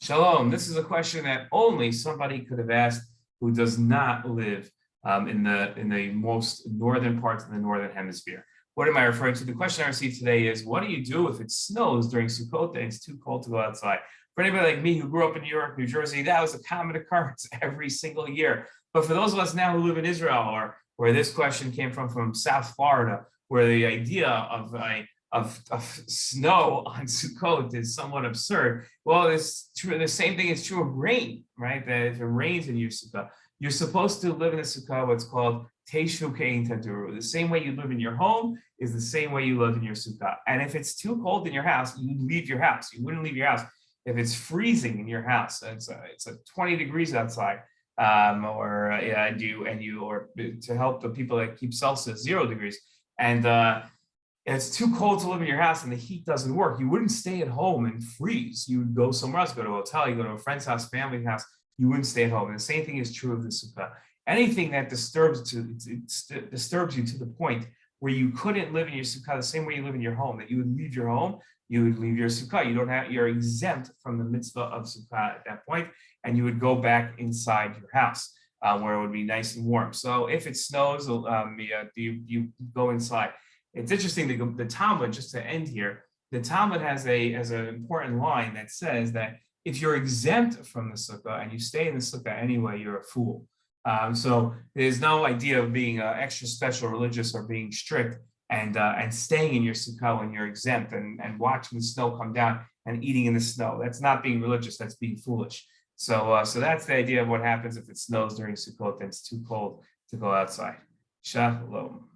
Shalom. This is a question that only somebody could have asked who does not live in the most northern parts of the northern hemisphere. What am I referring to? The question I received today is, what do you do if it snows during Sukkot and it's too cold to go outside? For anybody like me who grew up in New York, New Jersey, that was a common occurrence every single year. But for those of us now who live in Israel, or where this question came from South Florida, where the idea of snow on Sukkot is somewhat absurd. Well, it's true. The same thing is true of rain, right? That if it rains in your sukkah, you're supposed to live in a sukkah, what's called Teshu Kein Taduru. The same way you live in your home is the same way you live in your sukkah. And if it's too cold in your house, you leave your house. You wouldn't leave your house. If it's freezing in your house, it's 20 degrees outside, or to help the people that keep Celsius 0 degrees, and it's too cold to live in your house and the heat doesn't work, you wouldn't stay at home and freeze. You would go somewhere else, go to a hotel, you go to a friend's house, family house. You wouldn't stay at home. And the same thing is true of the sukkah. Anything that disturbs you to the point where you couldn't live in your sukkah the same way you live in your home, that you would leave your home, you would leave your sukkah. You're exempt from the mitzvah of sukkah at that point, and you would go back inside your house where it would be nice and warm. So if it snows, you go inside. It's interesting, the Talmud, just to end here, the Talmud has an important line that says that if you're exempt from the sukkah and you stay in the sukkah anyway, you're a fool. So there's no idea of being extra special religious or being strict and staying in your sukkah when you're exempt and watching the snow come down and eating in the snow. That's not being religious, that's being foolish. So that's the idea of what happens if it snows during Sukkot and it's too cold to go outside. Shalom.